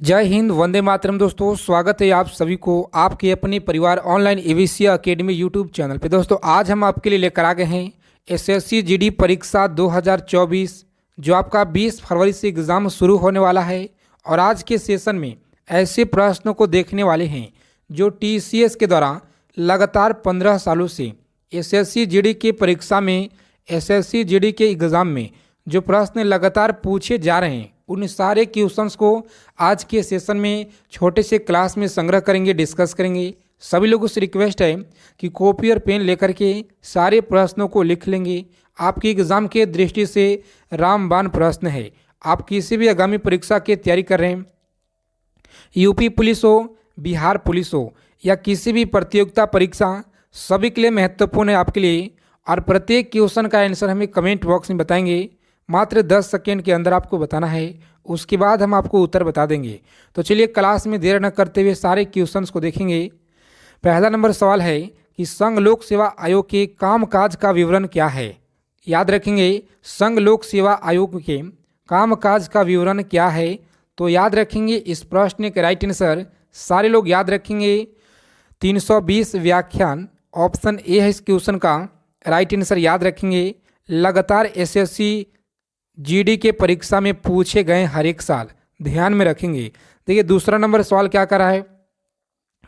जय हिंद, वंदे मातरम। दोस्तों, स्वागत है आप सभी को आपके अपने परिवार online AVC academy YouTube channel पे। दोस्तों, आज हम आपके लिए लेकर आ गए हैं एसएससी जीडी परीक्षा 2024 जो आपका 20 फरवरी से एग्ज़ाम शुरू होने वाला है। और आज के सेशन में ऐसे प्रश्नों को देखने वाले हैं जो टीसीएस के द्वारा लगातार 15 सालों से एसएससी जीडी की परीक्षा में, एसएससी जीडी के एग्ज़ाम में जो प्रश्न लगातार पूछे जा रहे हैं उन सारे क्वेश्चंस को आज के सेशन में छोटे से क्लास में संग्रह करेंगे, डिस्कस करेंगे। सभी लोगों से रिक्वेस्ट है कि कॉपी और पेन लेकर के सारे प्रश्नों को लिख लेंगे। आपके एग्ज़ाम के दृष्टि से रामबाण प्रश्न है। आप किसी भी आगामी परीक्षा की तैयारी कर रहे हैं, यूपी पुलिस हो, बिहार पुलिस हो या किसी भी प्रतियोगिता परीक्षा, सभी के लिए महत्वपूर्ण है आपके लिए। और प्रत्येक क्वेश्चन का आंसर हमें कमेंट बॉक्स में बताएंगे। मात्र 10 सेकेंड के अंदर आपको बताना है, उसके बाद हम आपको उत्तर बता देंगे। तो चलिए क्लास में देर न करते हुए सारे क्वेश्चंस को देखेंगे। पहला नंबर सवाल है कि संघ लोक सेवा आयोग के कामकाज का विवरण क्या है। याद रखेंगे, संघ लोक सेवा आयोग के कामकाज का विवरण क्या है। तो याद रखेंगे इस प्रश्न के राइट आंसर सारे लोग याद रखेंगे 320 व्याख्यान। ऑप्शन ए है इस क्वेश्चन का राइट आंसर। याद रखेंगे लगातार एसएससी जीडी के परीक्षा में पूछे गए हर एक साल, ध्यान में रखेंगे। देखिए दूसरा नंबर सवाल क्या कर रहा है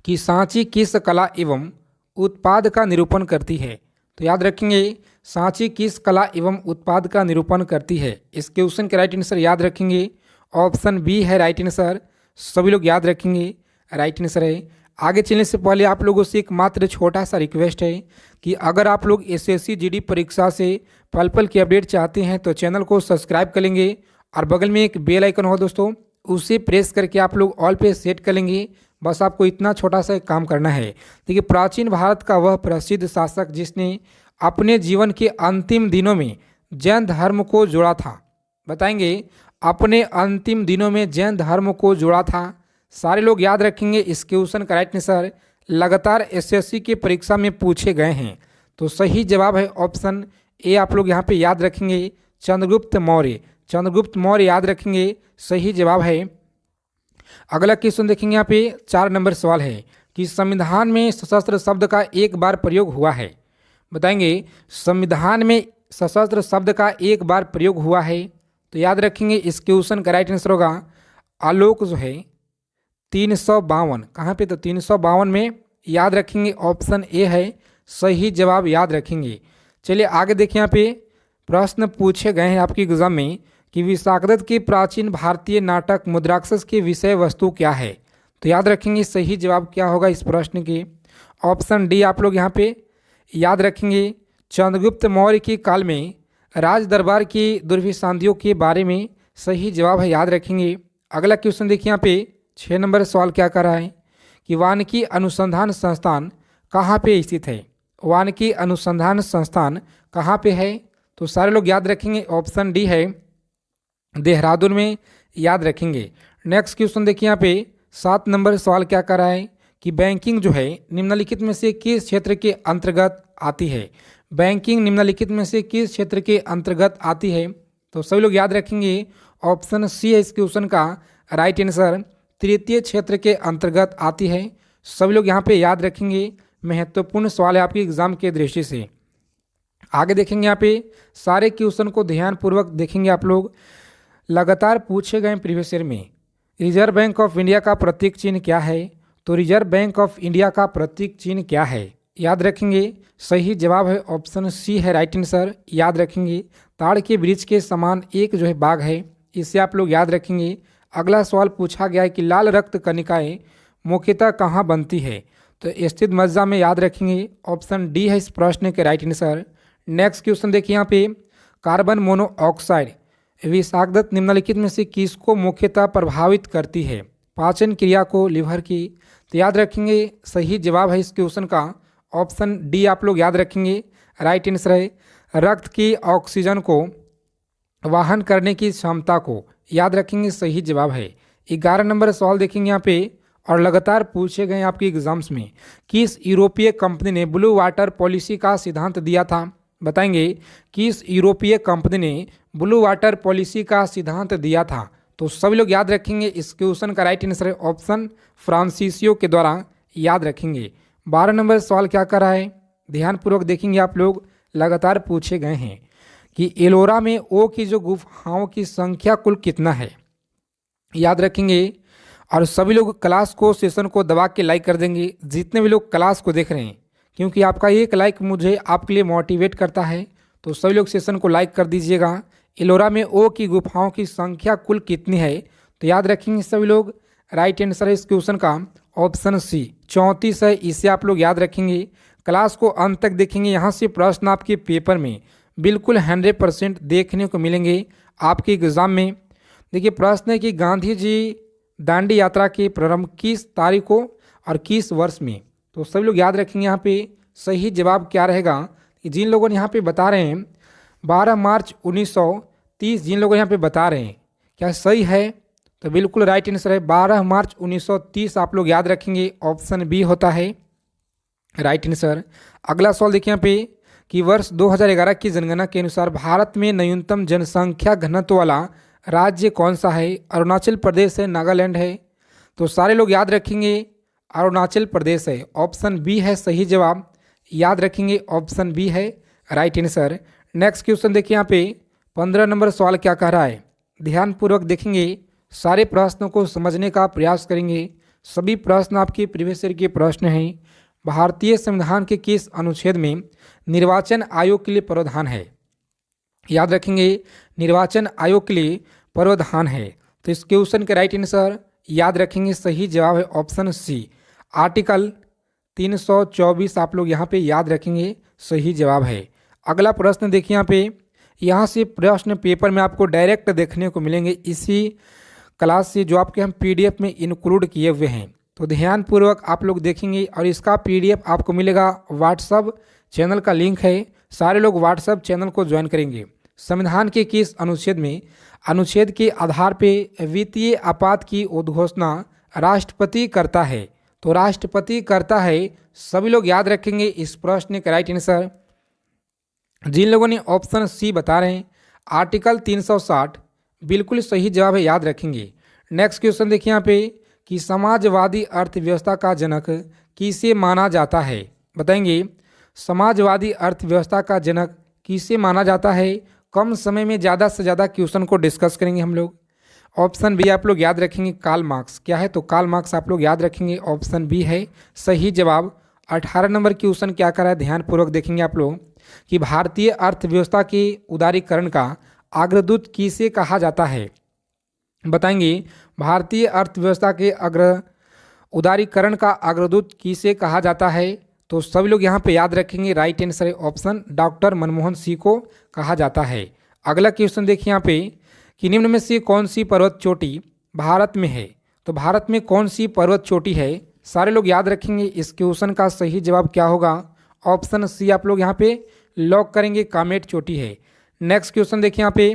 कि सांची किस कला एवं उत्पाद का निरूपण करती है। तो याद रखेंगे सांची किस कला एवं उत्पाद का निरूपण करती है। इस क्वेश्चन के राइट आंसर याद रखेंगे ऑप्शन बी है राइट आंसर। सभी लोग याद रखेंगे राइट आंसर है। आगे चलने से पहले आप लोगों से एक मात्र छोटा सा रिक्वेस्ट है कि अगर आप लोग एसएससी जीडी परीक्षा से पल पल की अपडेट चाहते हैं तो चैनल को सब्सक्राइब कर लेंगे और बगल में एक बेल आइकन हो दोस्तों, उसे प्रेस करके आप लोग ऑल पे सेट कर लेंगे। बस आपको इतना छोटा सा एक काम करना है। देखिए प्राचीन भारत का वह प्रसिद्ध शासक जिसने अपने जीवन के अंतिम दिनों में जैन धर्म को जोड़ा था, बताएंगे अपने अंतिम दिनों में जैन धर्म को जोड़ा था। सारे लोग याद रखेंगे इस क्वेश्चन का राइट आंसर लगातार एसएससी की परीक्षा में पूछे गए हैं। तो सही जवाब है ऑप्शन ए। आप लोग यहाँ पे याद रखेंगे चंद्रगुप्त मौर्य। चंद्रगुप्त मौर्य याद रखेंगे सही जवाब है। अगला क्वेश्चन देखेंगे यहाँ पे 4 नंबर सवाल है कि संविधान में सशस्त्र शब्द का एक बार प्रयोग हुआ है। बताएंगे संविधान में सशस्त्र शब्द का एक बार प्रयोग हुआ है। तो याद रखेंगे इस क्वेश्चन का राइट आंसर होगा आलोक जो है 352। कहाँ पे? तो 352 में याद रखेंगे ऑप्शन ए है सही जवाब। याद रखेंगे। चलिए आगे देखिए, यहाँ पे प्रश्न पूछे गए हैं आपके एग्जाम में कि विशाखदत्त के प्राचीन भारतीय नाटक मुद्राक्षस की विषय वस्तु क्या है। तो याद रखेंगे सही जवाब क्या होगा इस प्रश्न के ऑप्शन डी। आप लोग यहाँ पे याद रखेंगे चंद्रगुप्त मौर्य के काल में राज दरबार की दुर्भिसंधियों के बारे में सही जवाब है। याद रखेंगे। अगला क्वेश्चन देखिए, यहाँ पे 6 नंबर सवाल क्या कर रहा है कि वानिकी अनुसंधान संस्थान कहाँ पे स्थित है। वानिकी अनुसंधान संस्थान कहाँ पे है। तो सारे लोग याद रखेंगे ऑप्शन डी है देहरादून में। याद रखेंगे। नेक्स्ट क्वेश्चन देखिए, यहाँ पे 7 नंबर सवाल क्या कर रहा है कि बैंकिंग जो है निम्नलिखित में से किस क्षेत्र के अंतर्गत आती है। बैंकिंग निम्नलिखित में से किस क्षेत्र के अंतर्गत आती है। तो सभी लोग याद रखेंगे ऑप्शन सी है इस क्वेश्चन का राइट आंसर, तृतीय क्षेत्र के अंतर्गत आती है। सभी लोग यहाँ पे याद रखेंगे, महत्वपूर्ण सवाल है आपके एग्जाम के दृष्टि से। आगे देखेंगे, यहाँ पे सारे क्वेश्चन को ध्यानपूर्वक देखेंगे आप लोग। लगातार पूछे गए प्रीवियस ईयर में रिजर्व बैंक ऑफ इंडिया का प्रतीक चिन्ह क्या है। तो रिजर्व बैंक ऑफ इंडिया का प्रतीक चिन्ह क्या है। याद रखेंगे सही जवाब है ऑप्शन सी है राइट आंसर। याद रखेंगे ताड़ के वृक्ष के समान एक जो है बाग है, इसे आप लोग याद रखेंगे। अगला सवाल पूछा गया है कि लाल रक्त कणिकाएं मुख्यतः कहाँ बनती है। तो स्थित मज्जा में। याद रखेंगे ऑप्शन डी है इस प्रश्न के राइट आंसर। नेक्स्ट क्वेश्चन देखिए, यहाँ पे कार्बन मोनोऑक्साइड विषाक्तता निम्नलिखित में से किसको मुख्यतः प्रभावित करती है। पाचन क्रिया को, लिवर की। तो याद रखेंगे सही जवाब है इस क्वेश्चन का ऑप्शन डी। आप लोग याद रखेंगे राइट आंसर है रक्त की ऑक्सीजन को वाहन करने की क्षमता को। याद रखेंगे सही जवाब है। 11 नंबर सवाल देखेंगे यहाँ पे और लगातार पूछे गए आपके एग्जाम्स में किस यूरोपीय कंपनी ने ब्लू वाटर पॉलिसी का सिद्धांत दिया था। बताएंगे किस यूरोपीय कंपनी ने ब्लू वाटर पॉलिसी का सिद्धांत दिया था। तो सभी लोग याद रखेंगे इस क्वेश्चन का राइट आंसर है ऑप्शन फ्रांसिसियो के द्वारा याद रखेंगे। 12 नंबर सवाल क्या कर रहा है, ध्यानपूर्वक देखेंगे आप लोग, लगातार पूछे गए हैं कि एलोरा में ओ की जो गुफाओं की संख्या कुल कितना है, याद रखेंगे। और सभी लोग क्लास को सेशन को दबा के लाइक कर देंगे, जितने भी लोग क्लास को देख रहे हैं, क्योंकि आपका एक लाइक मुझे आपके लिए मोटिवेट करता है। तो सभी लोग सेशन को लाइक कर दीजिएगा। एलोरा में ओ की गुफाओं की संख्या कुल कितनी है, तो याद रखेंगे सभी लोग, राइट आंसर है इस क्वेश्चन का ऑप्शन सी 34 है। इसे आप लोग याद रखेंगे, क्लास को अंत तक देखेंगे, यहाँ से प्रश्न आपके पेपर में बिल्कुल 100% देखने को मिलेंगे आपके एग्जाम में। देखिए प्रश्न है कि गांधी जी दांडी यात्रा के प्रारंभ किस तारीख को और किस वर्ष में, तो सभी लोग याद रखेंगे यहाँ पे सही जवाब क्या रहेगा। जिन लोगों ने यहाँ पे बता रहे हैं 12 मार्च 1930, जिन लोगों यहाँ पे बता रहे हैं क्या सही है, तो बिल्कुल राइट आंसर है 12 मार्च 1930 आप लोग याद रखेंगे, ऑप्शन बी होता है राइट आंसर। अगला सवाल देखिए यहाँ पे कि वर्ष 2011 की जनगणना के अनुसार भारत में न्यूनतम जनसंख्या घनत्व वाला राज्य कौन सा है, अरुणाचल प्रदेश है, नागालैंड है, तो सारे लोग याद रखेंगे अरुणाचल प्रदेश है, ऑप्शन बी है सही जवाब, याद रखेंगे ऑप्शन बी है राइट आंसर। नेक्स्ट क्वेश्चन देखिए यहाँ पे 15 नंबर सवाल क्या कह रहा है, ध्यानपूर्वक देखेंगे, सारे प्रश्नों को समझने का प्रयास करेंगे। सभी प्रश्न आपके प्रीवियस ईयर के प्रश्न हैं। भारतीय संविधान के किस अनुच्छेद में निर्वाचन आयोग के लिए प्रावधान है, याद रखेंगे निर्वाचन आयोग के लिए प्रावधान है, तो इस क्वेश्चन के राइट आंसर याद रखेंगे सही जवाब है ऑप्शन सी आर्टिकल 324 आप लोग यहाँ पे याद रखेंगे सही जवाब है। अगला प्रश्न देखिए यहाँ पे, यहाँ से प्रश्न पेपर में आपको डायरेक्ट देखने को मिलेंगे इसी क्लास से जो आपके हम पीडीएफ में इंक्लूड किए हुए हैं, तो ध्यानपूर्वक आप लोग देखेंगे। और इसका पीडीएफ आपको मिलेगा व्हाट्सअप चैनल का लिंक है, सारे लोग व्हाट्सअप चैनल को ज्वाइन करेंगे। संविधान के किस अनुच्छेद में अनुच्छेद के आधार पे वित्तीय आपात की उद्घोषणा राष्ट्रपति करता है, तो राष्ट्रपति करता है, सभी लोग याद रखेंगे इस प्रश्न का राइट आंसर। जिन लोगों ने ऑप्शन सी बता रहे हैं आर्टिकल 360 बिल्कुल सही जवाब है, याद रखेंगे। नेक्स्ट क्वेश्चन देखिए यहाँ पे कि समाजवादी अर्थव्यवस्था का जनक किसे माना जाता है, बताएंगे समाजवादी अर्थव्यवस्था का जनक किसे माना जाता है। कम समय में ज़्यादा से ज़्यादा क्वेश्चन को डिस्कस करेंगे हम लोग। ऑप्शन बी आप लोग याद रखेंगे कार्ल मार्क्स, क्या है, तो कार्ल मार्क्स आप लोग याद रखेंगे, ऑप्शन बी है सही जवाब। 18 नंबर क्वेश्चन क्या कर रहा है, ध्यानपूर्वक देखेंगे आप लोग कि भारतीय अर्थव्यवस्था के उदारीकरण का अग्रदूत किसे कहा जाता है, बताएंगे भारतीय अर्थव्यवस्था के उदारीकरण का अग्रदूत किसे कहा जाता है, तो सभी लोग यहाँ पे याद रखेंगे राइट आंसर है ऑप्शन डॉक्टर मनमोहन सिंह को कहा जाता है। अगला क्वेश्चन देखिए यहाँ पे कि निम्न में से कौन सी पर्वत चोटी भारत में है, तो भारत में कौन सी पर्वत चोटी है, सारे लोग याद रखेंगे इस क्वेश्चन का सही जवाब क्या होगा, ऑप्शन सी आप लोग यहाँ पे लॉक करेंगे कामेट चोटी है। नेक्स्ट क्वेश्चन देखिए यहाँ पे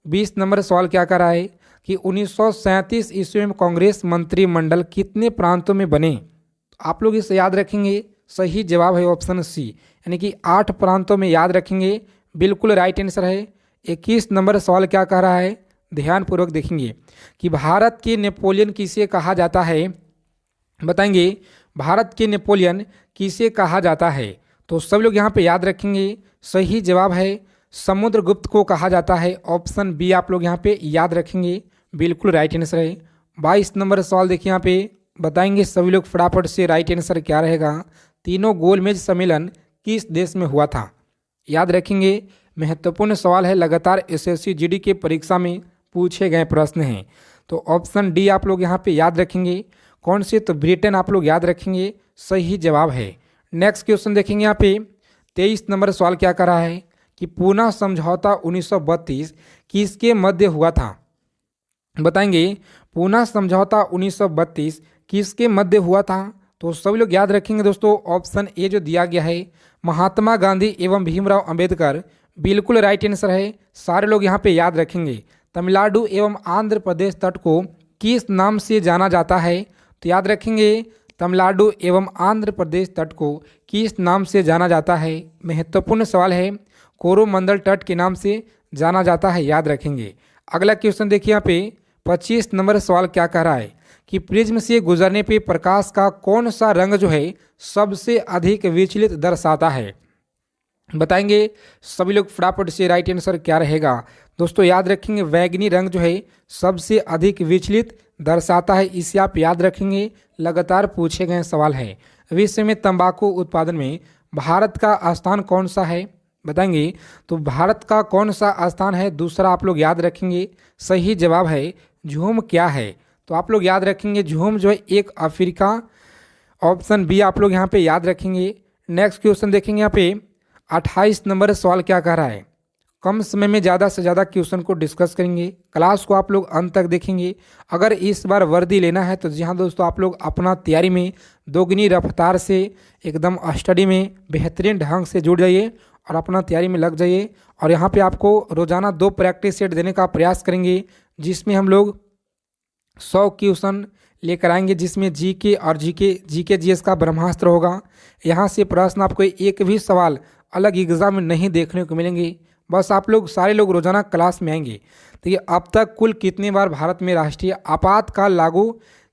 20 नंबर सवाल क्या कर रहा है कि 1937 ईस्वी में कांग्रेस मंत्रिमंडल कितने प्रांतों में बने, आप लोग इसे याद रखेंगे सही जवाब है ऑप्शन सी, यानी कि 8 प्रांतों में याद रखेंगे, बिल्कुल राइट आंसर है। 21 नंबर सवाल क्या कह रहा है, ध्यानपूर्वक देखेंगे कि भारत के नेपोलियन किसे कहा जाता है, बताएंगे भारत के नेपोलियन किसे कहा जाता है, तो सब लोग यहाँ पे याद रखेंगे सही जवाब है समुद्रगुप्त को कहा जाता है, ऑप्शन बी आप लोग यहाँ पे याद रखेंगे, बिल्कुल राइट आंसर है। 22 नंबर सवाल देखिए यहाँ पे, बताएंगे सभी लोग फटाफट से राइट आंसर क्या रहेगा, तीनों गोलमेज सम्मेलन किस देश में हुआ था, याद रखेंगे महत्वपूर्ण सवाल है, लगातार एसएससी जीडी के परीक्षा में पूछे गए प्रश्न हैं, तो ऑप्शन डी आप लोग यहाँ पे याद रखेंगे, कौन से, तो ब्रिटेन आप लोग याद रखेंगे सही जवाब है। नेक्स्ट क्वेश्चन देखेंगे यहाँ पे 23 नंबर सवाल क्या कर रहा है कि पूना समझौता 1932 किसके मध्य हुआ था, बताएंगे पूना समझौता 1932 किसके मध्य हुआ था, तो सभी लोग याद रखेंगे दोस्तों ऑप्शन ए जो दिया गया है महात्मा गांधी एवं भीमराव अंबेडकर, बिल्कुल राइट आंसर है, सारे लोग यहाँ पे याद रखेंगे। तमिलनाडु एवं आंध्र प्रदेश तट को किस नाम से जाना जाता है, तो याद रखेंगे तमिलनाडु एवं आंध्र प्रदेश तट को किस नाम से जाना जाता है, महत्वपूर्ण सवाल है, कोरोमंडल तट के नाम से जाना जाता है, याद रखेंगे। अगला क्वेश्चन देखिए यहाँ पे 25 नंबर सवाल क्या कह रहा है कि प्रिज्म से गुजरने पे प्रकाश का कौन सा रंग जो है सबसे अधिक विचलित दर्शाता है। बताएंगे सभी लोग फटाफट से। राइट आंसर क्या रहेगा दोस्तों, याद रखेंगे बैगनी रंग जो है सबसे अधिक विचलित दर्शाता है, इसे आप याद रखेंगे। लगातार पूछे गए सवाल है। विश्व में तंबाकू उत्पादन में भारत का स्थान कौन सा है, बताएंगे तो भारत का कौन सा स्थान है। दूसरा आप लोग याद रखेंगे सही जवाब है झूम क्या है, तो आप लोग याद रखेंगे झूम जो है एक अफ्रीका, ऑप्शन बी आप लोग यहाँ पे याद रखेंगे। नेक्स्ट क्वेश्चन देखेंगे यहाँ पे 28 नंबर सवाल क्या कह रहा है। कम समय में ज़्यादा से ज़्यादा क्वेश्चन को डिस्कस करेंगे, क्लास को आप लोग अंत तक देखेंगे। अगर इस बार वर्दी लेना है तो जी हाँ दोस्तों, आप लोग अपना तैयारी में दोगुनी रफ्तार से एकदम स्टडी में बेहतरीन ढंग से जुड़ जाइए और अपना तैयारी में लग जाइए। और यहाँ पे आपको रोजाना 2 प्रैक्टिस सेट देने का प्रयास करेंगे, जिसमें हम लोग 100 क्वेश्चन लेकर आएंगे, जिसमें जीके और जीके जीएस का ब्रह्मास्त्र होगा। यहाँ से प्रश्न आपको एक भी सवाल अलग एग्जाम में नहीं देखने को मिलेंगे। बस आप लोग सारे लोग रोजाना क्लास में आएंगे। तो ये अब तक कुल कितनी बार भारत में राष्ट्रीय आपातकाल लागू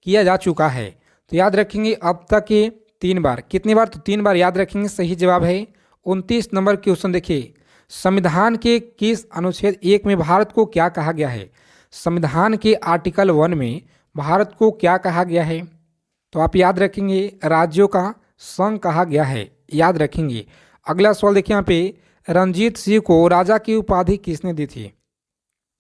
किया जा चुका है, तो याद रखेंगे अब तक ये 3 बार। कितनी बार, तो 3 बार याद रखेंगे। सही जवाब है 29 नंबर क्वेश्चन देखिए, संविधान के किस अनुच्छेद 1 में भारत को क्या कहा गया है। संविधान के आर्टिकल 1 में भारत को क्या कहा गया है, तो आप याद रखेंगे राज्यों का संघ कहा गया है, याद रखेंगे। अगला सवाल देखिए यहाँ पे, रंजीत सिंह को राजा की उपाधि किसने दी थी,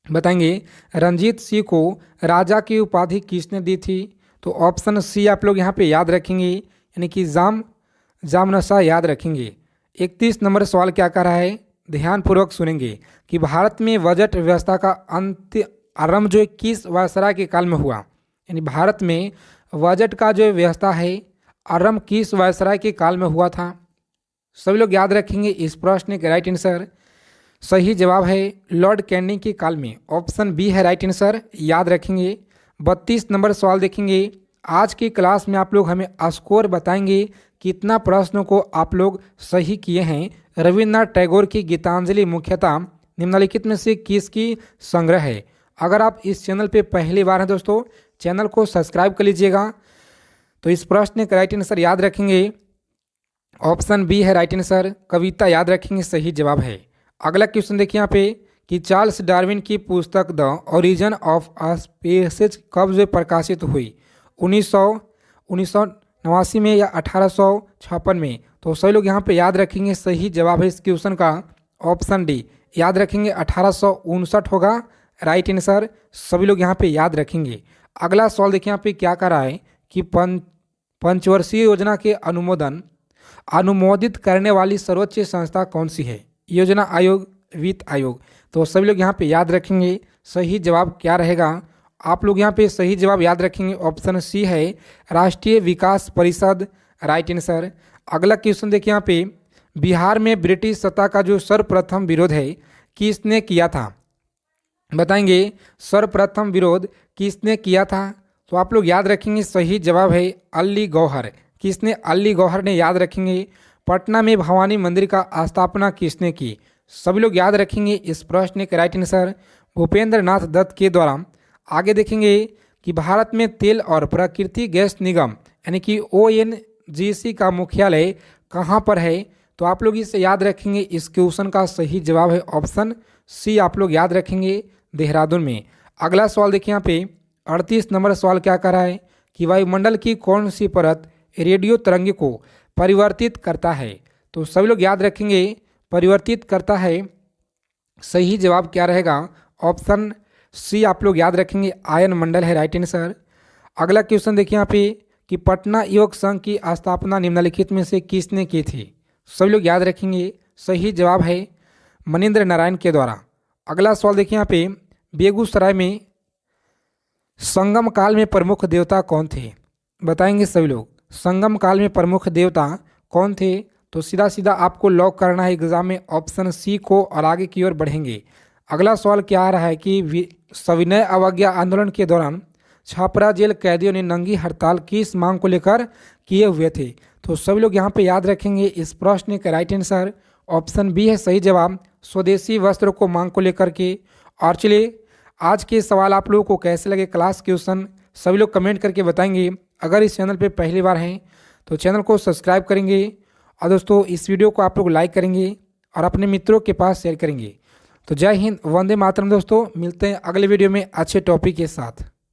बताएंगे रंजीत सिंह को राजा की उपाधि किसने दी थी, तो ऑप्शन सी आप लोग यहाँ पे याद रखेंगे, यानी कि जामनशा याद रखेंगे। 31 नंबर सवाल क्या कह रहा है, ध्यानपूर्वक सुनेंगे कि भारत में बजट व्यवस्था का आरंभ जो किस वायसराय के काल में हुआ, यानी भारत में बजट का जो व्यवस्था है आरंभ किस वायसराय के काल में हुआ था। सभी लोग याद रखेंगे इस प्रश्न का राइट आंसर सही जवाब है लॉर्ड कैनिंग के काल में, ऑप्शन बी है राइट आंसर, याद रखेंगे। 32 नंबर सवाल देखेंगे। आज की क्लास में आप लोग हमें स्कोर बताएंगे कितना प्रश्नों को आप लोग सही किए हैं। रविन्द्रनाथ टैगोर की गीतांजलि मुख्यतः निम्नलिखित में से किसकी संग्रह है। अगर आप इस चैनल पे पहली बार हैं दोस्तों, चैनल को सब्सक्राइब कर लीजिएगा। तो इस प्रश्न का राइट आंसर याद रखेंगे, ऑप्शन बी है राइट आंसर, कविता याद रखेंगे सही जवाब है। अगला क्वेश्चन देखिए यहाँ पे कि चार्ल्स डार्विन की पुस्तक द ओरिजिन ऑफ स्पीशीज कब से प्रकाशित हुई, 1989 में या 1856 में, तो सभी लोग यहाँ पे याद रखेंगे सही जवाब है इस क्वेश्चन का ऑप्शन डी, याद रखेंगे 1859 होगा राइट आंसर, सभी लोग यहाँ पे याद रखेंगे। अगला सवाल देखिए यहाँ पे क्या कर रहा है कि पंचवर्षीय योजना के अनुमोदित करने वाली सर्वोच्च संस्था कौन सी है, योजना आयोग, वित्त आयोग, तो सभी लोग यहाँ पे याद रखेंगे सही जवाब क्या रहेगा। आप लोग यहाँ पे सही जवाब याद रखेंगे, ऑप्शन सी है राष्ट्रीय विकास परिषद, राइट आंसर। अगला क्वेश्चन देखिए यहाँ पे, बिहार में ब्रिटिश सत्ता का जो सर्वप्रथम विरोध है किसने किया था, बताएंगे सर्वप्रथम विरोध किसने किया था, तो आप लोग याद रखेंगे सही जवाब है अली गौहर, किसने, अली गौहर ने, याद रखेंगे। पटना में भवानी मंदिर का स्थापना किसने की, सभी लोग याद रखेंगे इस प्रश्न का राइट आंसर भूपेंद्र नाथ दत्त के द्वारा। आगे देखेंगे कि भारत में तेल और प्राकृतिक गैस निगम यानी कि ONGC का मुख्यालय कहाँ पर है, तो आप लोग इसे याद रखेंगे। इस क्वेश्चन का सही जवाब है ऑप्शन सी, आप लोग याद रखेंगे देहरादून में। अगला सवाल देखिए यहाँ पे 38 नंबर सवाल क्या कर रहा है कि वायुमंडल की कौन सी परत रेडियो तरंग को परिवर्तित करता है, तो सभी लोग याद रखेंगे परिवर्तित करता है, सही जवाब क्या रहेगा, ऑप्शन सी आप लोग याद रखेंगे आयन मंडल है राइट आंसर। अगला क्वेश्चन देखिए यहाँ पे कि पटना योग संघ की स्थापना निम्नलिखित में से किसने की थी, सभी लोग याद रखेंगे सही जवाब है मनीन्द्र नारायण के द्वारा। अगला सवाल देखिए यहाँ पे, बेगूसराय में संगम काल में प्रमुख देवता कौन थे, बताएंगे सभी लोग संगम काल में प्रमुख देवता कौन थे, तो सीधा सीधा आपको लॉक करना है एग्जाम में ऑप्शन सी को और आगे की ओर बढ़ेंगे। अगला सवाल क्या आ रहा है कि सविनय अवज्ञा आंदोलन के दौरान छपरा जेल कैदियों ने नंगी हड़ताल किस मांग को लेकर किए हुए थे, तो सभी लोग यहाँ पे याद रखेंगे इस प्रश्न का राइट आंसर ऑप्शन बी है सही जवाब, स्वदेशी वस्त्रों को मांग को लेकर के। और चलिए आज के सवाल आप लोगों को कैसे लगे, क्लास क्वेश्चन सभी लोग कमेंट करके बताएंगे। अगर इस चैनल पे पहली बार हैं तो चैनल को सब्सक्राइब करेंगे और दोस्तों इस वीडियो को आप लोग लाइक करेंगे और अपने मित्रों के पास शेयर करेंगे। तो जय हिंद, वंदे मातरम। दोस्तों मिलते हैं अगले वीडियो में अच्छे टॉपिक के साथ।